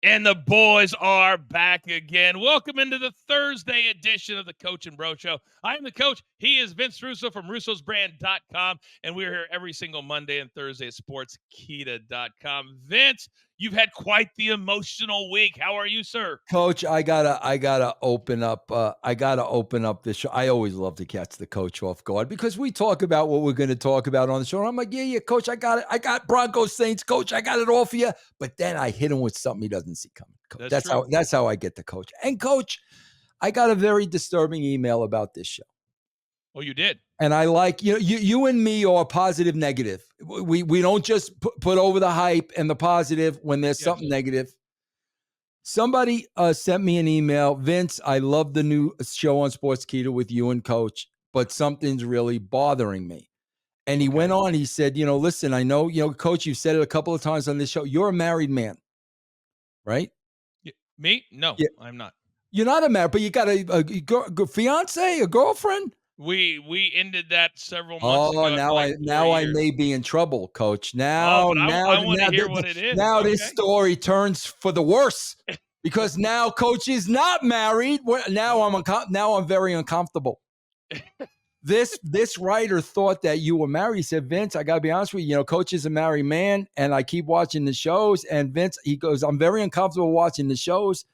And the boys are back again. Welcome into the Thursday edition of the Coach and Bro Show. I am the coach. He is Vince Russo from russosbrand.com, and we're here every single Monday and Thursday at sportskeeda.com. Vince, you've had quite the emotional week. How are you, sir? Coach, I gotta open up this show. I always love to catch the coach off guard because we talk about what we're going to talk about on the show. And I'm like, yeah, coach, I got it. I got Broncos Saints, coach. I got it all for you. But then I hit him with something he doesn't see coming. Coach. That's how I get the coach. And coach, I got a very disturbing email about this show. Oh, you did? And I like, you and me are positive, negative. We don't just put over the hype and the positive when there's something negative. Somebody sent me an email. Vince, I love the new show on Sportskeeda with you and Coach, but something's really bothering me. And he went on, he said, listen, I know, Coach, you've said it a couple of times on this show. You're a married man, right? Me? No, I'm not. You're not a married, but you got a fiance, a girlfriend? We ended that several months ago. Now I may be in trouble, Coach. I want to hear what it is. Now this story turns for the worse because now Coach is not married. Now I'm very uncomfortable. This writer thought that you were married. He said, Vince, I gotta be honest with you. Coach is a married man, and I keep watching the shows. And Vince, he goes, I'm very uncomfortable watching the shows.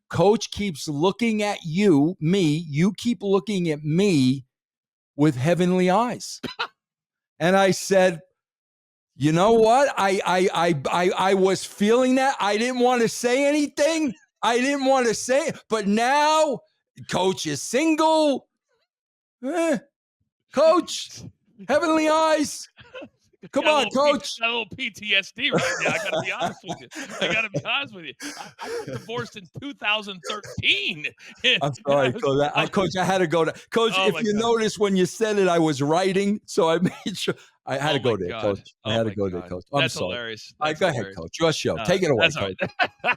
Coach keeps looking at you, me. You keep looking at me with heavenly eyes. And I said, you know what? I was feeling that. I didn't want to say anything. But now Coach is single. Coach, heavenly eyes. Come on, Coach. Got a little PTSD right now. I got to be honest with you. I got divorced in 2013. I'm sorry, Coach. I had to go to Coach. If you notice when you said it, I was writing, so I made sure I had to go there, Coach. I had to go there, Coach. I'm sorry. Hilarious. Go ahead, Coach. Your show. Take it away, Coach. All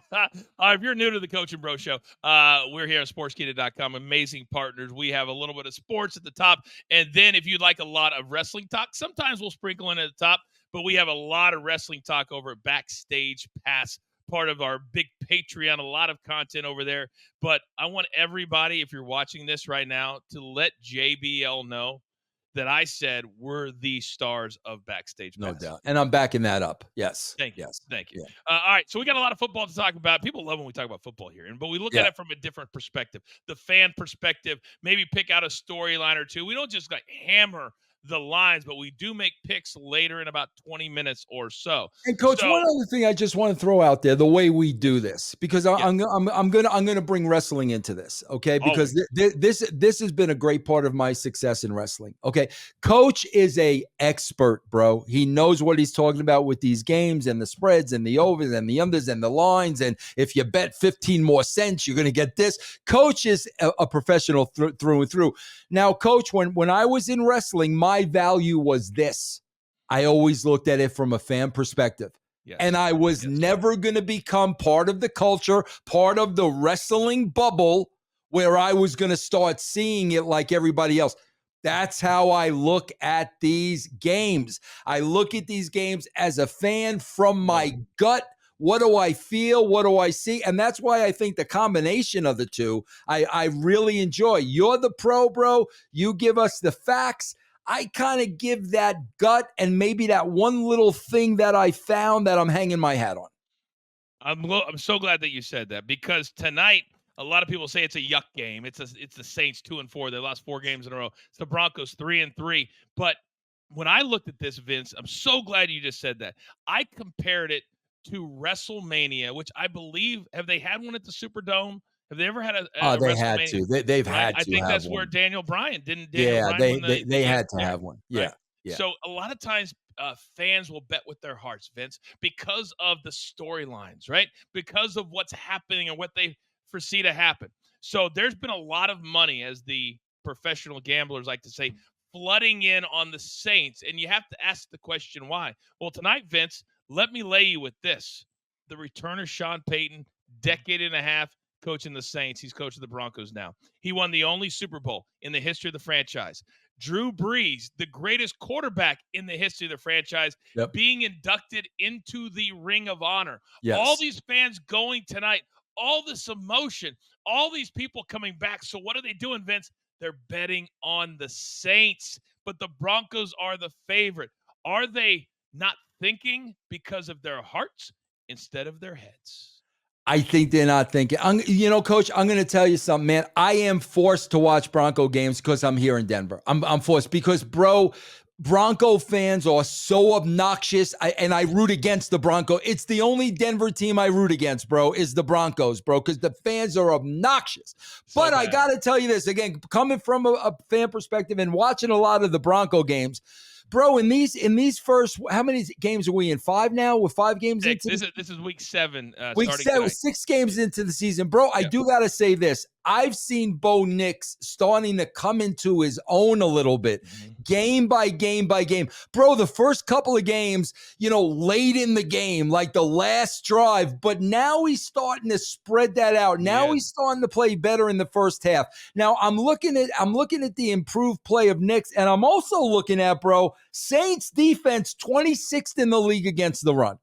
right, if you're new to the Coach and Bro Show, we're here at Sportskeeda.com. Amazing partners. We have a little bit of sports at the top, and then if you'd like a lot of wrestling talk, sometimes we'll sprinkle in at the top, but we have a lot of wrestling talk over at Backstage Pass, part of our big Patreon, a lot of content over there. But I want everybody, if you're watching this right now, to let JBL know that I said we're the stars of Backstage Pass. No doubt. And I'm backing that up. Yes. Thank you. Yes. Thank you. Yeah. All right. So we got a lot of football to talk about. People love when we talk about football here, but we look at it from a different perspective, the fan perspective, maybe pick out a storyline or two. We don't just hammer the lines, but we do make picks later in about 20 minutes or so. And Coach, one other thing I just want to throw out there, the way we do this, because I'm gonna bring wrestling into this, okay? Because this has been a great part of my success in wrestling. Okay, Coach is a expert, bro. He knows what he's talking about with these games and the spreads and the overs and the unders and the lines. And if you bet 15 more cents, you're gonna get this. Coach is a professional through and through. Now, Coach, when I was in wrestling, my value was this. I always looked at it from a fan perspective. Yes. And I was never going to become part of the culture, part of the wrestling bubble where I was going to start seeing it like everybody else. That's how I look at these games. I look at these games as a fan from my gut. What do I feel? What do I see? And that's why I think the combination of the two, I really enjoy. You're the pro, bro. You give us the facts. I kind of give that gut and maybe that one little thing that I found that I'm hanging my hat on. I'm so glad that you said that, because tonight a lot of people say it's a yuck game. It's the Saints 2-4. They lost 4 games in a row. It's the Broncos 3-3. But when I looked at this, Vince, I'm so glad you just said that. I compared it to WrestleMania, which I believe, have they had one at the Superdome? Have they ever had a they had to. They've had to. I think that's one. Where Daniel Bryan didn't. They had to have one. Yeah, right? Yeah. So a lot of times fans will bet with their hearts, Vince, because of the storylines, right? Because of what's happening and what they foresee to happen. So there's been a lot of money, as the professional gamblers like to say, flooding in on the Saints, and you have to ask the question why. Well, tonight, Vince, let me lay you with this. The return of Sean Payton, decade and a half, coaching the Saints. He's coaching the Broncos now. He won the only Super Bowl in the history of the franchise. Drew Brees, the greatest quarterback in the history of the franchise, Yep. being inducted into the Ring of Honor. Yes. All these fans going tonight, all this emotion, all these people coming back. So what are they doing, Vince? They're betting on the Saints, but the Broncos are the favorite. Are they not thinking because of their hearts instead of their heads? I think they're not thinking. Coach, I'm going to tell you something, man. I am forced to watch Bronco games because I'm here in Denver. I'm forced because, bro, Bronco fans are so obnoxious, and I root against the Bronco. It's the only Denver team I root against, bro, is the Broncos, bro, because the fans are obnoxious. So but bad. I got to tell you this, again, coming from a fan perspective and watching a lot of the Bronco games, bro, in these first, how many games are we in? 5 now? We're 5 games Six. into This is week 7. Week starting 7, tonight. 6 games into the season. Bro, I do got to say this. I've seen Bo Nix starting to come into his own a little bit, game by game by game. Bro, the first couple of games, late in the game, like the last drive, but now he's starting to spread that out. Now he's starting to play better in the first half. Now I'm looking at the improved play of Nix, and I'm also looking at, bro, Saints defense 26th in the league against the run.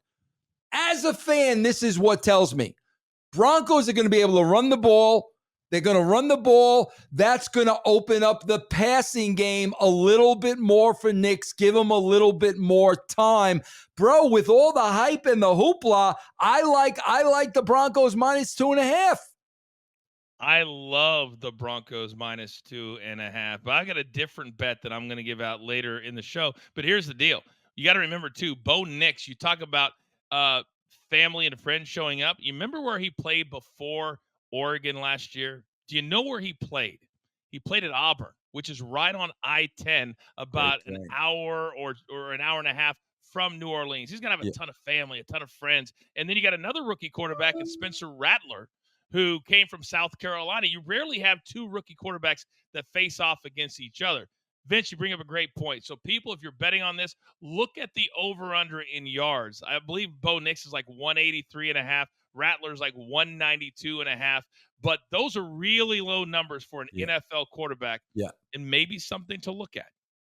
As a fan, this is what tells me Broncos are going to be able to run the ball. They're going to run the ball. That's going to open up the passing game a little bit more for Nix, give him a little bit more time. Bro, with all the hype and the hoopla, I like the Broncos -2.5. I love the Broncos -2.5, but I got a different bet that I'm going to give out later in the show. But here's the deal. You got to remember, too, Bo Nix, you talk about family and friends showing up. You remember where he played before Oregon last year? Do you know where he played? He played at Auburn, which is right on I-10, about an hour or an hour and a half from New Orleans. He's going to have a ton of family, a ton of friends. And then you got another rookie quarterback in Spencer Rattler, who came from South Carolina. You rarely have 2 rookie quarterbacks that face off against each other. Vince, you bring up a great point. So people, if you're betting on this, look at the over-under in yards. I believe Bo Nix is like 183.5. Rattler's like 192.5. But those are really low numbers for an NFL quarterback. Yeah. And maybe something to look at.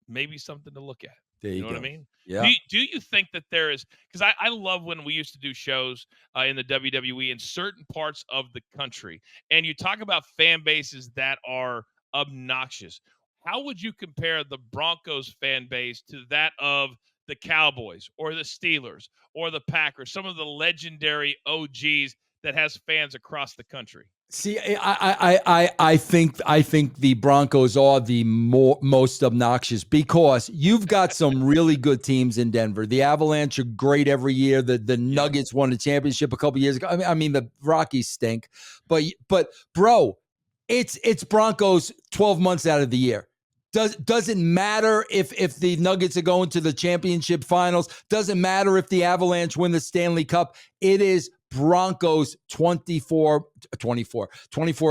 There you know go. what I mean? Yeah. Do you think that there is, because I love when we used to do shows in the WWE in certain parts of the country, and you talk about fan bases that are obnoxious. How would you compare the Broncos fan base to that of the Cowboys or the Steelers or the Packers, some of the legendary OGs that has fans across the country? See, I think the Broncos are the most obnoxious because you've got some really good teams in Denver. The Avalanche are great every year. The Nuggets won the championship a couple years ago. I mean the Rockies stink, but bro, it's Broncos 12 months out of the year. Doesn't matter if the Nuggets are going to the championship finals. Doesn't matter if the Avalanche win the Stanley Cup. It is Broncos 24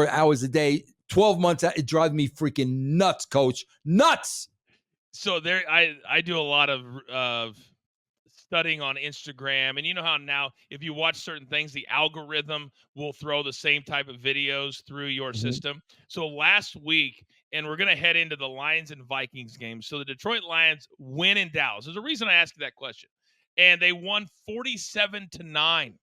hours a day, 12 months out. It drives me freaking nuts, coach. Nuts. So there, I do a lot of studying on Instagram, and you know how now if you watch certain things, the algorithm will throw the same type of videos through your system. So last week, and we're going to head into the Lions and Vikings game. So the Detroit Lions win in Dallas. There's a reason I asked you that question. And they won 47-9.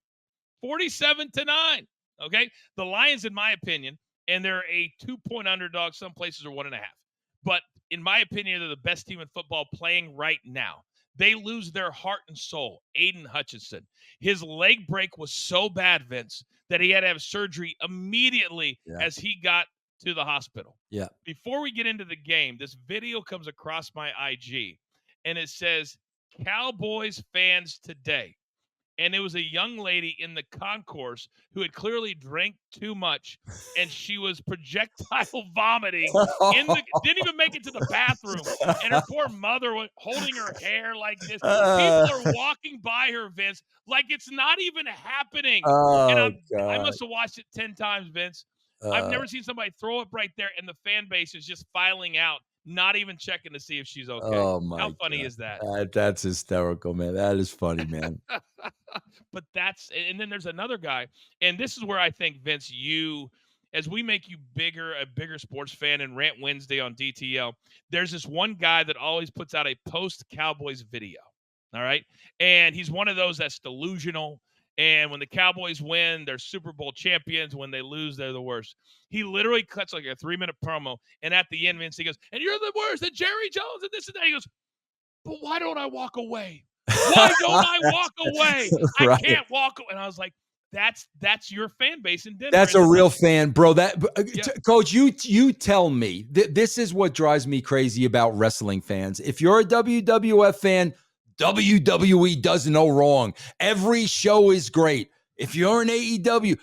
47-9. Okay. The Lions, in my opinion, and they're a 2-point underdog. Some places are 1.5. But in my opinion, they're the best team in football playing right now. They lose their heart and soul. Aiden Hutchinson. His leg break was so bad, Vince, that he had to have surgery immediately as he got to the hospital. Yeah. Before we get into the game, this video comes across my IG, and it says, Cowboys fans today. And it was a young lady in the concourse who had clearly drank too much, and she was projectile vomiting. Didn't even make it to the bathroom. And her poor mother was holding her hair like this. People are walking by her, Vince, like it's not even happening. And I must have watched it 10 times, Vince. I've never seen somebody throw up right there, and the fan base is just filing out, not even checking to see if she's okay. Oh How my funny God. is that? That's hysterical, man. That is funny, man. But and then there's another guy, and this is where I think Vince, as we make you a bigger sports fan and Rant Wednesday on DTL, there's this one guy that always puts out a post Cowboys video. All right. And he's one of those that's delusional. And when the Cowboys win, they're Super Bowl champions. When they lose, they're the worst. He literally cuts like a 3-minute promo. And at the end, Vince, he goes, and you're the worst, and Jerry Jones, and this and that. He goes, but why don't I walk away? Why don't I walk away? I Right. can't walk away. And I was like, that's your fan base in Denver. That's a real fan, bro. Yeah. Coach, you tell me. This is what drives me crazy about wrestling fans. If you're a WWF fan, WWE does no wrong. Every show is great. If you're an AEW,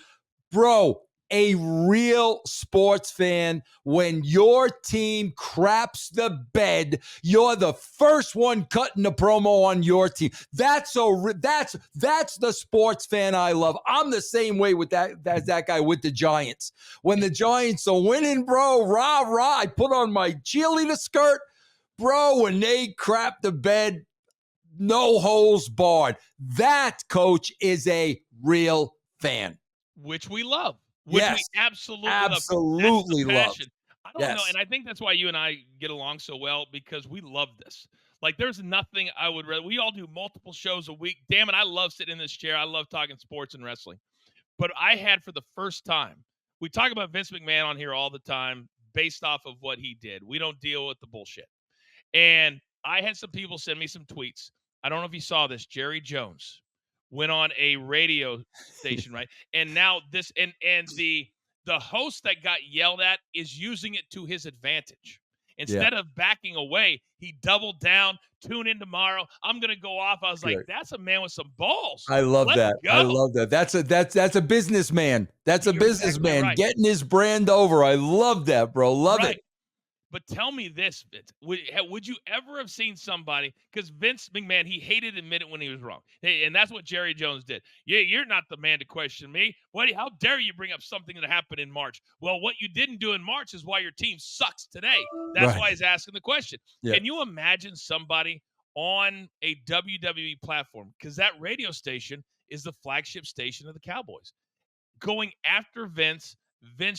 bro, a real sports fan, when your team craps the bed, you're the first one cutting the promo on your team. That's the sports fan I love. I'm the same way with that guy with the Giants. When the Giants are winning, bro, rah rah, I put on my cheerleader skirt, bro. When they crap the bed, no holes barred. That, Coach, is a real fan. Which we love. Which yes, we absolutely love. I don't know, and I think that's why you and I get along so well, because we love this. Like, there's nothing I would rather. We all do multiple shows a week. Damn it, I love sitting in this chair. I love talking sports and wrestling. But I had, for the first time, we talk about Vince McMahon on here all the time based off of what he did. We don't deal with the bullshit. And I had some people send me some tweets. I don't know if you saw this. Jerry Jones went on a radio station, right? And now this and the host that got yelled at is using it to his advantage. Instead of backing away, he doubled down. Tune in tomorrow. I'm gonna go off. I was like, that's a man with some balls. I love Let's that. go. I love that. That's a businessman. That's a businessman exactly right. Getting his brand over. I love that, bro. Love it. But tell me this, Vince. Would you ever have seen somebody, because Vince McMahon, he hated admitting when he was wrong. Hey, and that's what Jerry Jones did. Yeah, you're not the man to question me. How dare you bring up something that happened in March? Well, what you didn't do in March is why your team sucks today. That's why he's asking the question. Yeah. Can you imagine somebody on a WWE platform, because that radio station is the flagship station of the Cowboys, going after Vince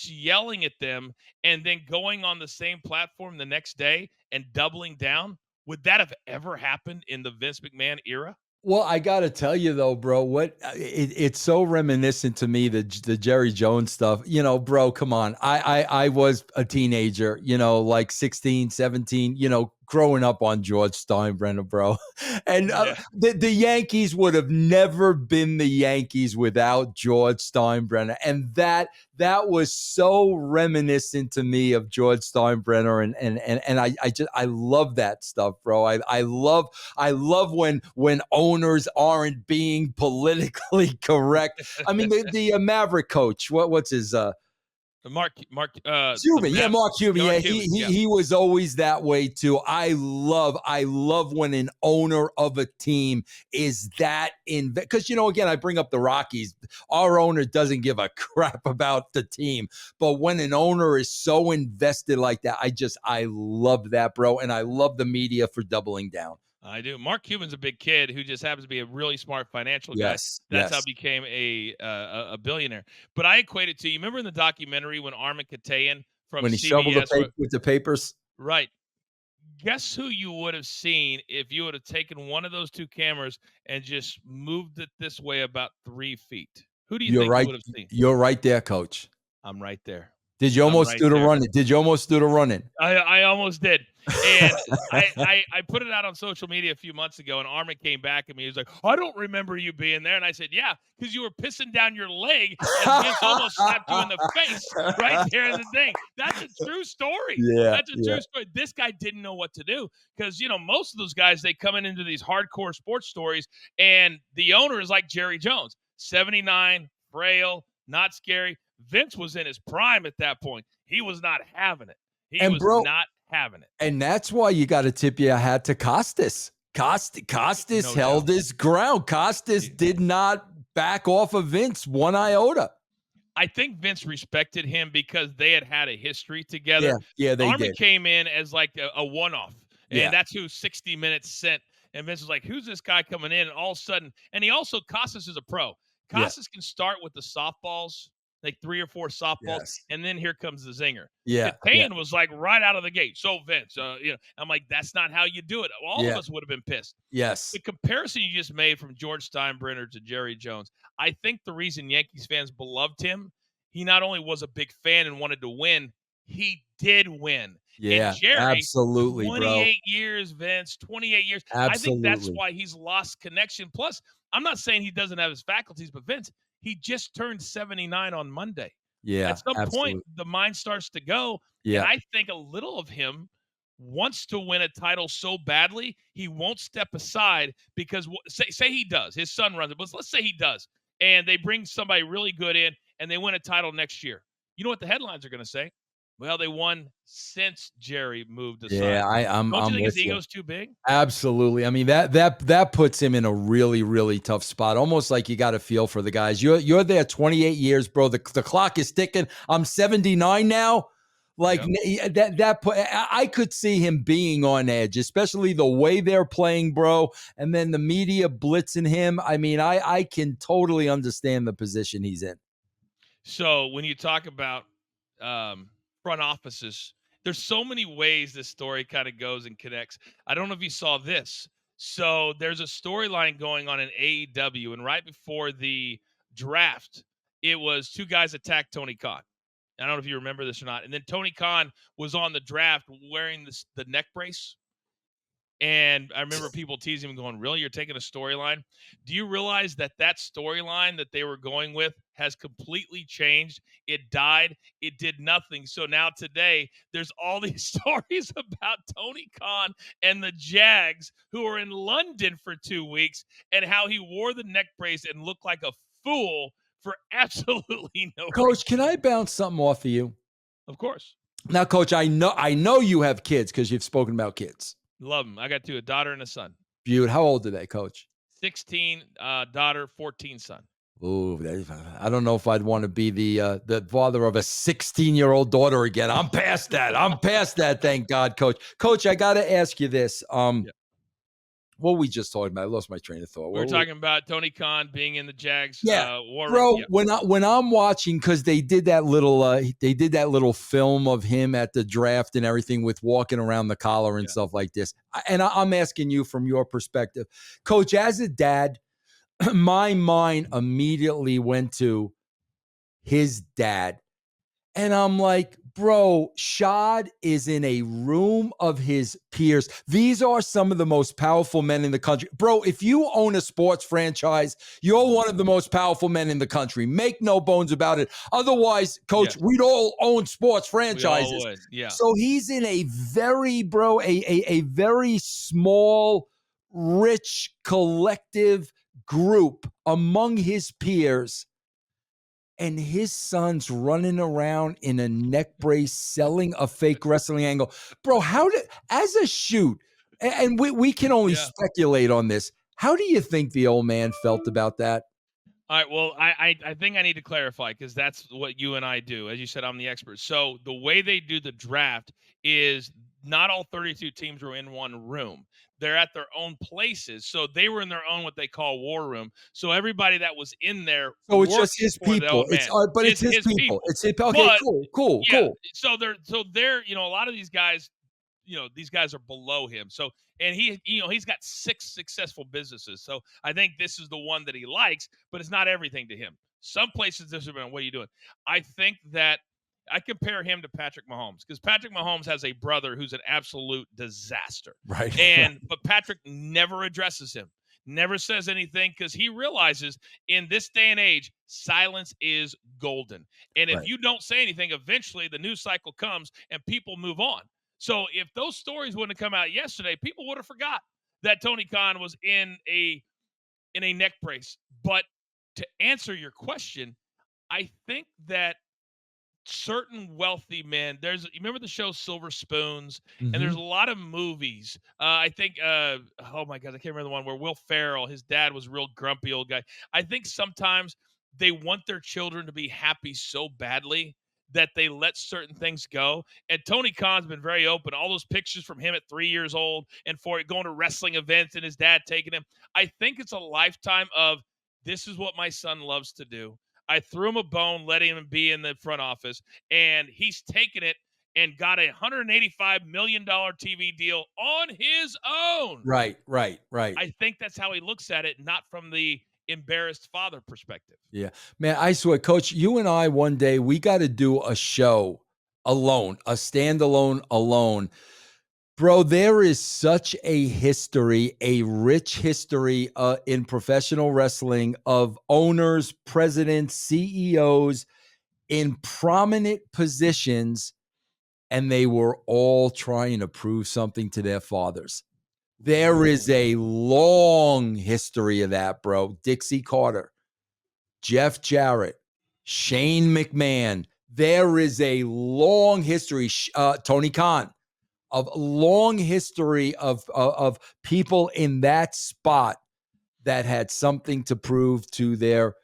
yelling at them, and then going on the same platform the next day and doubling down? Would that have ever happened in the Vince McMahon era? Well, I got to tell you, though, bro, it's so reminiscent to me, the Jerry Jones stuff. You know, bro, come on. I was a teenager, like 16, 17, growing up on George Steinbrenner, bro. And the Yankees would have never been the Yankees without George Steinbrenner. And that was so reminiscent to me of George Steinbrenner. And I love that stuff, bro. I love when owners aren't being politically correct. I mean, the Maverick coach, what's his Mark Cuban. Yeah, Mark Cuban. Yeah, he was always that way too. I love when an owner of a team is that because again, I bring up the Rockies. Our owner doesn't give a crap about the team, but when an owner is so invested like that, I love that, bro, and I love the media for doubling down. I do. Mark Cuban's a big kid who just happens to be a really smart financial guy. That's how he became a billionaire. But I equate it to, you remember in the documentary when Armin Katayan from when he CBS shoveled with the papers? Right. Guess who you would have seen if you would have taken one of those two cameras and just moved it this way about 3 feet? Who do you think you would have seen? You're right there, Coach. I'm right there. Did you almost do the running? Did you almost do the running? I almost did. And I put it out on social media a few months ago, and Armin came back at me. He was like, I don't remember you being there. And I said, yeah, because you were pissing down your leg and Vince almost slapped you in the face right there in the thing. That's a true story. Yeah, that's a true story. This guy didn't know what to do because, most of those guys, they come into these hardcore sports stories, and the owner is like Jerry Jones, 79, frail, not scary. Vince was in his prime at that point. He was not having it. He was not having it. And that's why you got to tip your hat to Costas. Costas held his ground. Costas did not back off of Vince one iota. I think Vince respected him because they had a history Yeah, together. yeah, they Armin did. came in as like a one-off, Yeah, and that's who 60 Minutes sent. And Vince was like, "Who's this guy coming in?" And all of a sudden, and he also Casas is a pro. yeah, Casas can start with the softballs, like 3 or 4 softballs, yes, and then here comes the zinger. yeah, yeah, Katan was like right out of the gate. So Vince, I'm like, that's not how you do it. All of yeah, us would have been pissed. yes, The comparison you just made from George Steinbrenner to Jerry Jones, I think the reason Yankees fans beloved him, he not only was a big fan and wanted to win, he did win. And yeah, Jerry, absolutely, bro, 28 years, Vince, 28 years. I think that's absolutely. why he's lost connection. Plus, I'm not saying he doesn't have his faculties, but Vince, he just turned 79 on Monday. At Yeah, some point, absolutely. the mind starts to go. And Yeah, I think a little of him wants to win a title so badly, he won't step aside because say he does, his son runs it, but let's say he does, and they bring somebody really good in and they win a title next year. You know what the headlines are going to say? Well, they won since Jerry moved yeah, aside. Don't you I'm think his with you. ego's too big? Absolutely. I mean, that puts him in a really, really tough spot. Almost like you got to feel for the guys. You're there 28 years, bro. The clock is ticking. I'm 79 now. Like Yep. that put, I could see him being on edge, especially the way they're playing, bro. And then the media blitzing him. I mean, I can totally understand the position he's in. So when you talk about front offices, there's so many ways this story kind of goes and connects. I don't know if you saw this. So there's a storyline going on in AEW, and right before the draft, it was two guys attacked Tony Khan. I don't know if you remember this or not. And then Tony Khan was on the draft wearing the neck brace. And I remember people teasing him, going, "Really? You're taking a storyline? Do you realize that that storyline that they were going with has completely changed? It died. It did nothing. So now today, there's all these stories about Tony Khan and the Jags, who are in London for 2 weeks, and how he wore the neck brace and looked like a fool for absolutely no Coach, can reason. I bounce something off of you? Of course, Now, Coach, I know you have kids because you've spoken about kids. love him. I got two, a daughter and a son. Beaut. How old are they, Coach? 16 daughter, 14 son. Ooh, I don't know if I'd want to be the father of a 16-year-old daughter again. I'm past that. I'm past that. Thank God, Coach. Coach, I got to ask you this. What were we just talking about? I lost my train of thought. We were talking about Tony Khan being in the Jags Yeah, war room. bro. Yeah, When I'm watching, because they did that little film of him at the draft and everything with walking around the collar and yeah. stuff like this. And I'm asking you from your perspective, Coach, as a dad, my mind immediately went to his dad. And I'm like, bro, Shad is in a room of his peers. These are some of the most powerful men in the country. Bro, if you own a sports franchise, you're one of the most powerful men in the country. Make no bones about it. Otherwise, Coach, Yes, we'd all own sports we all franchises. would. Yeah. So he's in a very, bro, a very small, rich, collective group among his peers, and his son's running around in a neck brace selling a fake wrestling angle. Bro, how did, as a shoot, and we can only Yeah. speculate on this, how do you think the old man felt about that? All right. Well, I think I need to clarify because that's what you and I do. As you said, I'm the expert. So the way they do the draft is not all 32 teams were in one room. They're at their own places. So they were in their own what they call war room. So everybody that was in there So it's just worked his for the people. old man. But it's his His people. people. It's his, okay, But cool, cool, yeah, cool. so they're a lot of these guys, these guys are below him. So and he's got 6 successful businesses. So I think this is the one that he likes, but it's not everything to him. Some places this has been, what are you doing? I think that I compare him to Patrick Mahomes because Patrick Mahomes has a brother who's an absolute disaster. Right. But Patrick never addresses him, never says anything because he realizes in this day and age, silence is golden. And if Right. you don't say anything, eventually the news cycle comes and people move on. So if those stories wouldn't have come out yesterday, people would have forgot that Tony Khan was in a neck brace. But to answer your question, I think that certain wealthy men, you remember the show Silver Spoons, and there's Mhm. a lot of movies. I think oh my god, I can't remember the one where Will Ferrell, his dad was a real grumpy old guy. I think sometimes they want their children to be happy so badly that they let certain things go. And Tony Khan's been very open. All those pictures from him at 3 years old and for going to wrestling events and his dad taking him. I think it's a lifetime of, this is what my son loves to do. I threw him a bone, letting him be in the front office, and he's taken it and got a $185 million TV deal on his own. Right. I think that's how he looks at it, not from the embarrassed father perspective. Yeah. Man, I swear, Coach, you and I one day, we got to do a show alone, a standalone alone. Bro, there is such a history, a rich history in professional wrestling of owners, presidents, CEOs in prominent positions, and they were all trying to prove something to their fathers. There is a long history of that, bro. Dixie Carter, Jeff Jarrett, Shane McMahon. There is a long history. Tony Khan, of long history of people in that spot that had something to prove to their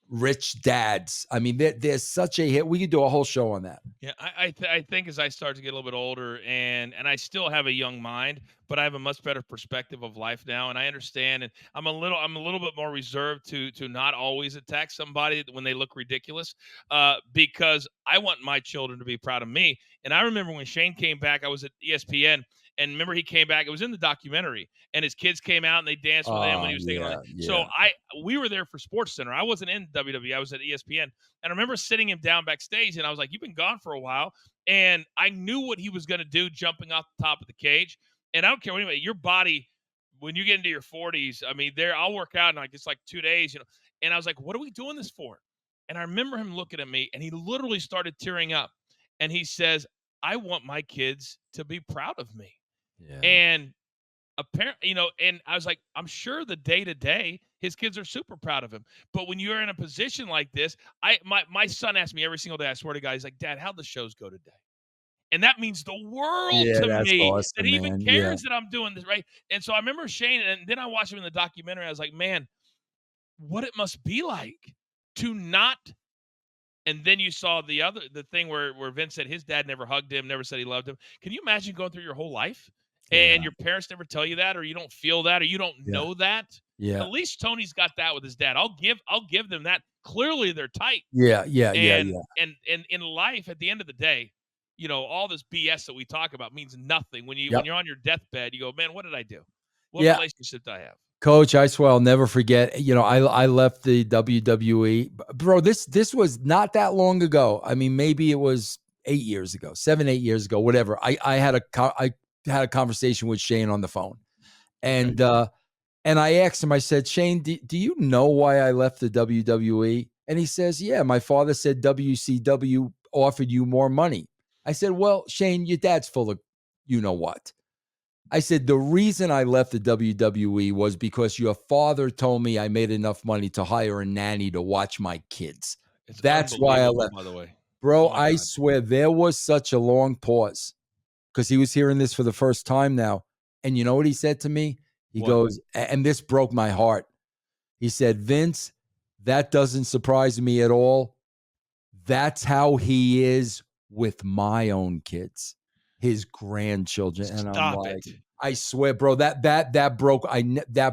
rich dads. I mean, there's such a hit. We could do a whole show on that. Yeah, I think as I start to get a little bit older, and I still have a young mind, but I have a much better perspective of life now, and I understand. And I'm a little bit more reserved to not always attack somebody when they look ridiculous, because I want my children to be proud of me. And I remember when Shane came back, I was at ESPN. And remember, he came back. It was in the documentary, and his kids came out and they danced with him when he was taking on. So we were there for Sports Center. I wasn't in WWE. I was at ESPN, and I remember sitting him down backstage, and I was like, "You've been gone for a while," and I knew what he was going to do, jumping off the top of the cage. And I don't care anyway. Your body, when you get into your 40s, I mean, I'll work out in like it's like 2 days, And I was like, "What are we doing this for?" And I remember him looking at me, and he literally started tearing up, and he says, "I want my kids to be proud of me." Yeah. And apparently, and I was like, I'm sure the day to day, his kids are super proud of him. But when you're in a position like this, my son asks me every single day, I swear to God, he's like, "Dad, how'd the shows go today?" And that means the world Yeah, to that's me that awesome, he even man. cares that I'm doing this, right? And so I remember Shane, and then I watched him in the documentary. I was like, man, what it must be like to not. And then you saw the thing where Vince said his dad never hugged him, never said he loved him. Can you imagine going through your whole life Yeah. and your parents never tell you that, or you don't feel that, or you don't know that? Yeah. At least Tony's got that with his dad. I'll give them that. Clearly they're tight. Yeah. And in life, at the end of the day, all this BS that we talk about means nothing. When you're on your deathbed, you go, man, what did I do? What relationship did I have? Coach, I swear I'll never forget. I left the WWE, bro. This was not that long ago. I mean, maybe it was 8 years ago, 8 years ago, whatever. I had a conversation with Shane on the phone, and I asked him. I said, Shane, do you know why I left the WWE? And he says, yeah, my father said WCW offered you more money. I said, well, Shane, your dad's full of you know what. I said, the reason I left the WWE was because your father told me I made enough money to hire a nanny to watch my kids. That's why I left. By the way. Bro, I swear there was such a long pause because he was hearing this for the first time now. And you know what he said to me? He goes, and this broke my heart. He said, Vince, that doesn't surprise me at all. That's how he is with my own kids, his grandchildren. And I'm like, I swear, bro, that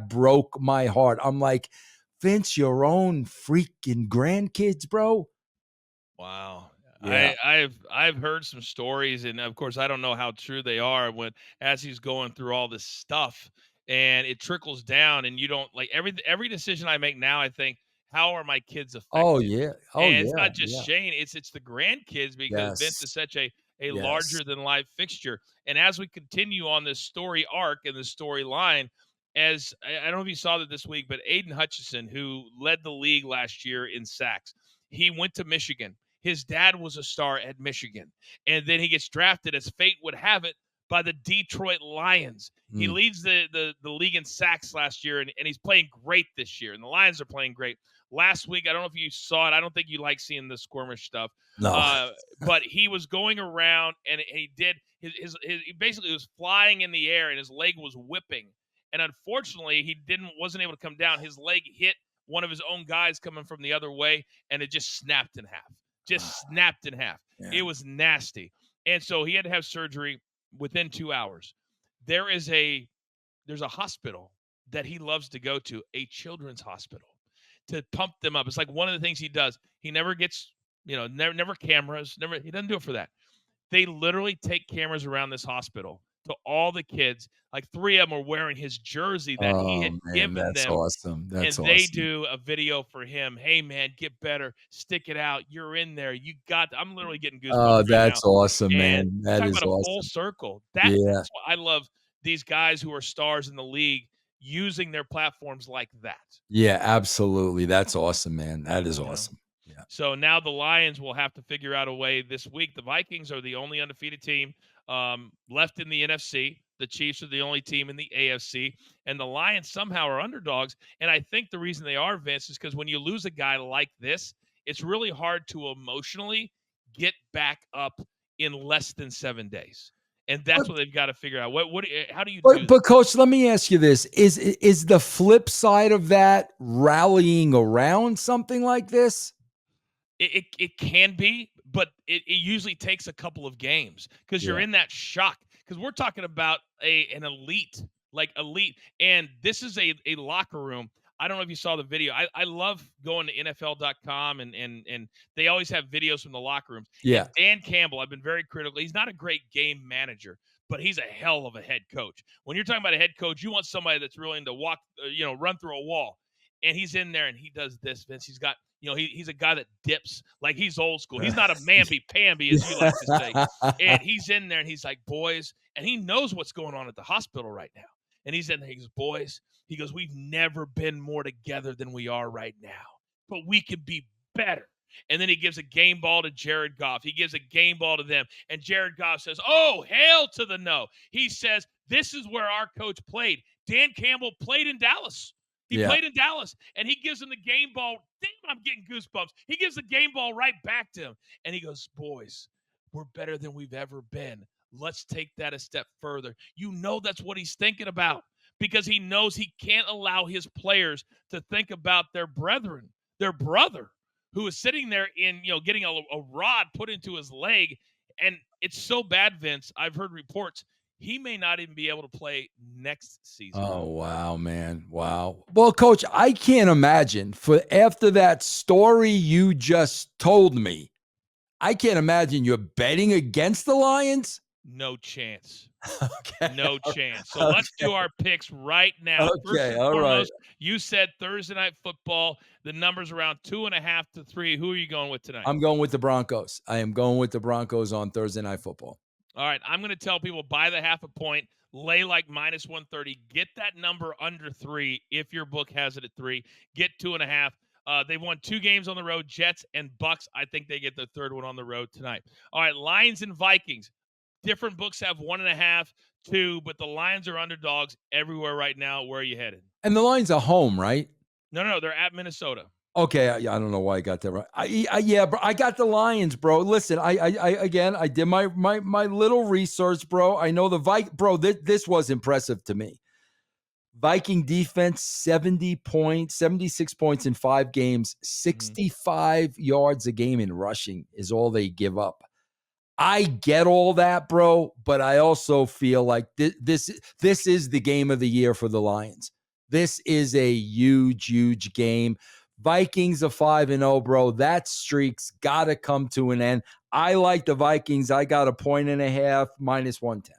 broke my heart. I'm like, Vince, your own freaking grandkids, bro. Wow. Yeah. I've heard some stories, and of course I don't know how true they are, as he's going through all this stuff and it trickles down, and you don't like every decision I make now, I think, how are my kids affected? Oh yeah. And it's not just Shane, it's the grandkids, because Vince Yes. is such a larger than life fixture. And as we continue on this story arc and this storyline, as I don't know if you saw that this week, but Aiden Hutchinson, who led the league last year in sacks, he went to Michigan. His dad was a star at Michigan, and then he gets drafted, as fate would have it, by the Detroit Lions. He leads the league in sacks last year, and he's playing great this year, and the Lions are playing great. Last week, I don't know if you saw it. I don't think you like seeing the squirmish stuff. No. But he was going around, and he did he basically was flying in the air, and his leg was whipping. And unfortunately, he wasn't able to come down. His leg hit one of his own guys coming from the other way, and it just snapped in half. Just snapped in half. Yeah. It was nasty. And so he had to have surgery within 2 hours. There's a hospital that he loves to go to, a children's hospital, to pump them up. It's like one of the things he does. He never gets, never cameras, he doesn't do it for that. They literally take cameras around this hospital to all the kids. Like 3 of them are wearing his jersey that he had given that's them. awesome. That's and they do a video for him. Hey man, get better. Stick it out. You're in there. I'm literally getting goosebumps. Oh, right that's now. awesome, And man. That talk is about a awesome. full circle. Yeah. That's why I love these guys who are stars in the league using their platforms like that. Yeah, absolutely. That's awesome, man. That is awesome. Yeah. So now the Lions will have to figure out a way this week. The Vikings are the only undefeated team left in the NFC. The Chiefs are the only team in the AFC. And the Lions somehow are underdogs. And I think the reason they are, Vince, is because when you lose a guy like this, it's really hard to emotionally get back up in less than 7 days. And that's what they've got to figure out. How do you do that? But Coach, let me ask you this. Is the flip side of that rallying around something like this? It can be, but it usually takes a couple of games because you're in that shock. Because we're talking about an elite, and this is a locker room. I don't know if you saw the video. I love going to NFL.com and they always have videos from the locker rooms. Yeah. And Dan Campbell, I've been very critical. He's not a great game manager, but he's a hell of a head coach. When you're talking about a head coach, you want somebody that's willing to run through a wall. And he's in there and he does this, Vince. He's got, he's a guy that dips. Like, he's old school. He's not a mamby-pamby, as you like to say. And he's in there and he's like, boys, and he knows what's going on at the hospital right now. And he's in there, he goes, boys, he goes, we've never been more together than we are right now, but we can be better. And then he gives a game ball to Jared Goff. He gives a game ball to them. And Jared Goff says, oh, hail to the no. He says, this is where our coach played. Dan Campbell played in Dallas. He played in Dallas, and he gives him the game ball. Damn, I'm getting goosebumps. He gives the game ball right back to him. And he goes, boys, we're better than we've ever been. Let's take that a step further. That's what he's thinking about, because he knows he can't allow his players to think about their brother, who is sitting there in, getting a rod put into his leg. And it's so bad, Vince. I've heard reports he may not even be able to play next season. Oh, wow, man. Wow. Well, Coach, I can't imagine after that story you just told me, I can't imagine you're betting against the Lions. No chance. Okay. No chance. So let's do our picks right now. Okay. All right. You said Thursday Night Football. The number's around 2.5 to 3. Who are you going with tonight? I'm going with the Broncos. I am going with the Broncos on Thursday Night Football. All right. I'm going to tell people buy the half a point, lay like minus 130, get that number under 3. If your book has it at 3, get 2.5. They've won 2 games on the road, Jets and Bucks. I think they get their third one on the road tonight. All right. Lions and Vikings. Different books have 1.5, 2, but the Lions are underdogs everywhere right now. Where are you headed? And the Lions are home, right? No, they're at Minnesota. Okay, I don't know why I got that right. Bro, I got the Lions, bro. Listen, I did my little research, bro. I know this was impressive to me. Viking defense, 76 points in 5 games, 65 yards a game in rushing is all they give up. I get all that, bro, but I also feel like this is the game of the year for the Lions. This is a huge game. Vikings are 5-0, bro. That streak's got to come to an end. I like the Vikings. I got 1.5 minus 110.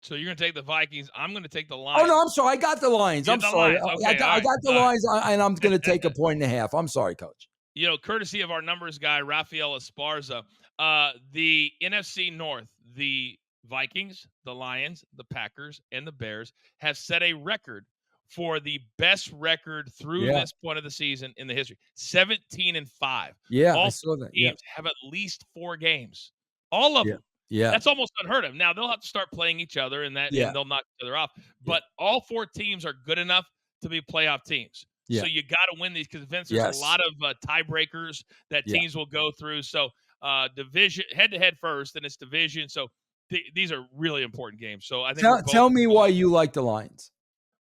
So you're going to take the Vikings. I'm going to take the Lions. Oh, no, I'm sorry. I got the Lions. I'm sorry. Okay, I got the Lions, and I'm going to take 1.5. I'm sorry, Coach. Courtesy of our numbers guy, Rafael Esparza, the NFC North, the Vikings, the Lions, the Packers, and the Bears have set a record for the best record through this point of the season in the history. 17-5. Yeah, all I saw that. Teams have at least 4 games. All of them. Yeah. That's almost unheard of. Now, they'll have to start playing each other, and they'll knock each other off. But all 4 teams are good enough to be playoff teams. Yeah. So you got to win these, because Vince, there's a lot of tiebreakers that teams will go through. So division, head-to-head first, and it's division. So these are really important games. So I think tell me why you like the Lions.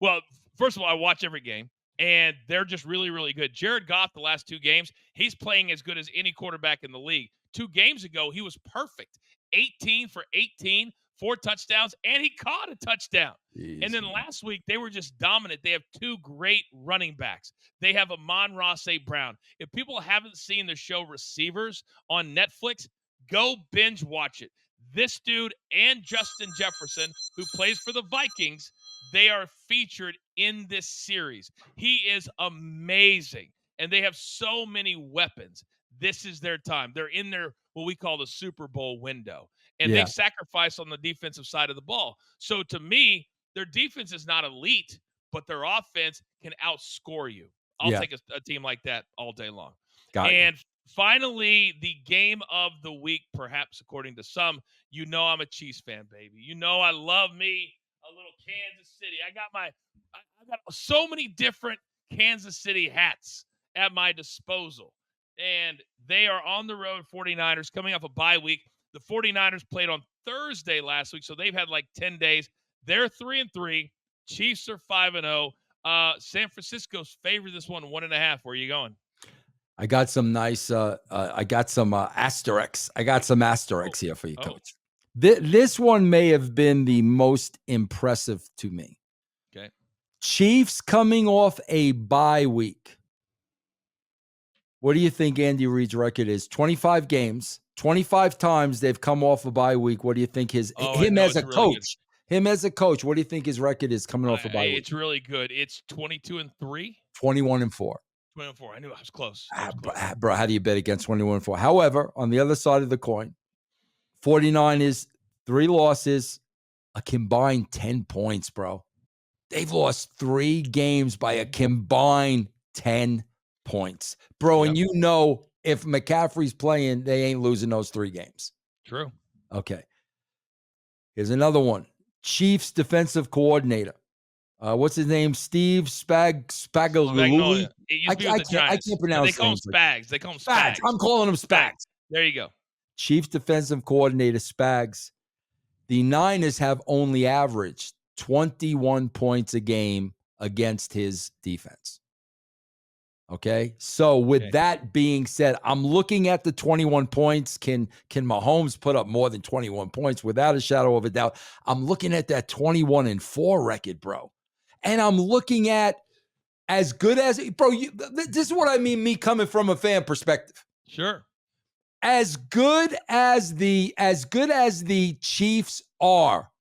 Well, first of all, I watch every game. and they're just really, really good. Jared Goff, the last 2 games, he's playing as good as any quarterback in the league. 2 games ago, he was perfect. 18 for 18, 4 touchdowns, and he caught a touchdown. And Jeez, then man. last week, they were just dominant. They have 2 great running backs. They have Amon-Ra St. Brown. If people haven't seen the show Receivers on Netflix, go binge watch it. This dude and Justin Jefferson, who plays for the Vikings, they are featured in this series. He is amazing, and they have so many weapons. This is their time. They're in their what we call the Super Bowl window, and Yeah, they've sacrificed on the defensive side of the ball. So to me, their defense is not elite, but their offense can outscore you. I'll yeah, take a team like that all day long. got you. And finally, the game of the week, perhaps according to some, I'm a Chiefs fan, baby. I love me a little Kansas City. I got so many different Kansas City hats at my disposal. And they are on the road, 49ers, coming off a bye week. The 49ers played on Thursday last week, so they've had like 10 days. They're 3-3. Chiefs are 5-0. San Francisco's favored this one 1.5. Where are you going? I got some nice. I got some asterisks. I got some asterisks here for you, Oh, Coach. This one may have been the most impressive to me. okay. Chiefs coming off a bye week. What do you think Andy Reid's record is? 25 games, 25 times they've come off a bye week. What do you think I him know as it's a really good. coach? Him as a coach, what do you think his record is coming off a bye week? It's really good. It's 22-3. 21-4. 24. I knew I was close. I was close. Bro, how do you bet against 21-4? However, on the other side of the coin, 49 is 3 losses, a combined 10 points, bro. They've lost 3 games by a combined 10 points. Bro, Yep. and if McCaffrey's playing, they ain't losing those 3 games. True. Okay. Here's another one. Chiefs defensive coordinator. What's his name? Steve Spagnuolo. It used to be with the I Giants. can't pronounce They call him names. Spags. They call him Spags. Spags. I'm calling him Spags. There you go. Chiefs defensive coordinator Spags. The Niners have only averaged 21 points a game against his defense. Okay. So with that being said, I'm looking at the 21 points. Can Mahomes put up more than 21 points? Without a shadow of a doubt. I'm looking at that 21-4 record, bro. And I'm looking at as good as, bro, this is what I mean, me coming from a fan perspective. Sure. As good as the Chiefs are,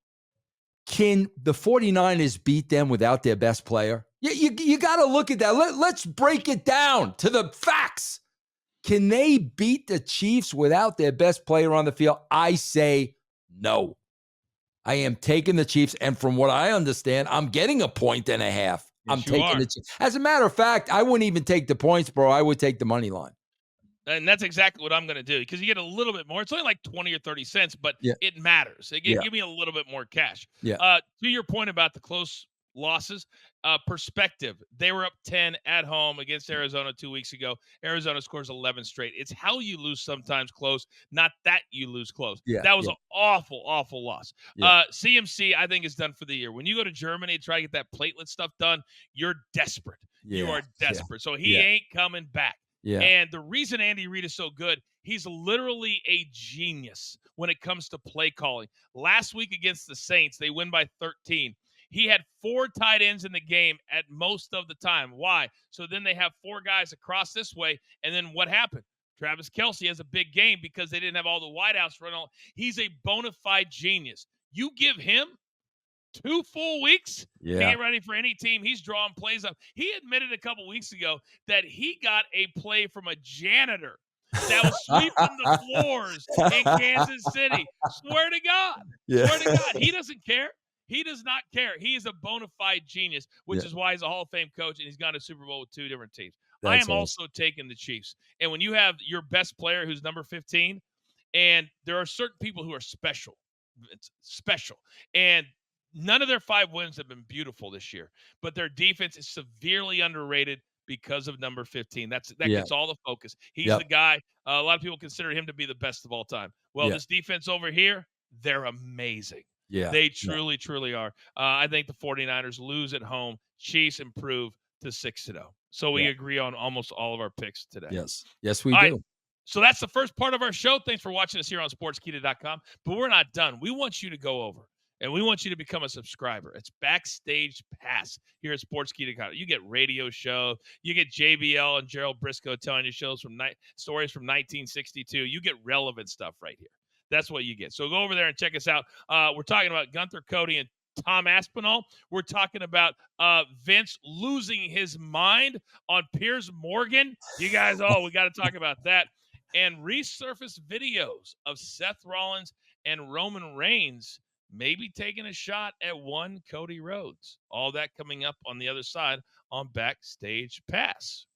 can the 49ers beat them without their best player? You got to look at that. Let's break it down to the facts. Can they beat the Chiefs without their best player on the field? I say no. I am taking the Chiefs, and from what I understand, I'm getting 1.5 points. Yes, I'm taking the Chiefs. As a matter of fact, I wouldn't even take the points, bro. I would take the money line. And that's exactly what I'm going to do because you get a little bit more. It's only like 20 or 30 cents, but it matters. Give me a little bit more cash. Yeah. To your point about the close losses, perspective, they were up 10 at home against Arizona 2 weeks ago. Arizona scores 11 straight. It's how you lose sometimes close, not that you lose close. That was an awful, awful loss. CMC, I think, is done for the year. When you go to Germany to try to get that platelet stuff done, you're desperate. You are desperate. So he ain't coming back. Yeah. And the reason Andy Reid is so good, he's literally a genius when it comes to play calling. Last week against the Saints, they win by 13. He had 4 tight ends in the game at most of the time. Why? So then they have 4 guys across this way. And then what happened? Travis Kelce has a big game because they didn't have all the wideouts run on. He's a bona fide genius. You give him 2 full weeks to get ready for any team. He's drawing plays up. He admitted a couple weeks ago that he got a play from a janitor that was sweeping the floors in Kansas City. Swear to God. Swear to God. He doesn't care. He does not care. He is a bona fide genius, which is why he's a Hall of Fame coach, and he's gone to Super Bowl with 2 different teams. I am also taking the Chiefs. And when you have your best player who's number 15, and there are certain people who are special. It's special. And none of their 5 wins have been beautiful this year, but their defense is severely underrated because of number 15. That gets all the focus. He's the guy. A lot of people consider him to be the best of all time. Well, this defense over here, they're amazing. They truly, truly are. I think the 49ers lose at home. Chiefs improve to 6-0. So we agree on almost all of our picks today. Yes, we all do. Right. So that's the first part of our show. Thanks for watching us here on Sportskeeda.com. But we're not done. We want you to go over and we want you to become a subscriber. It's Backstage Pass here at Sportskeeda.com. You get radio show. You get JBL and Gerald Briscoe telling you stories from 1962. You get relevant stuff right here. That's what you get. So go over there and check us out. We're talking about Gunther Cody and Tom Aspinall. We're talking about Vince losing his mind on Piers Morgan. You guys, we got to talk about that. And resurfaced videos of Seth Rollins and Roman Reigns maybe taking a shot at one Cody Rhodes. All that coming up on the other side on Backstage Pass.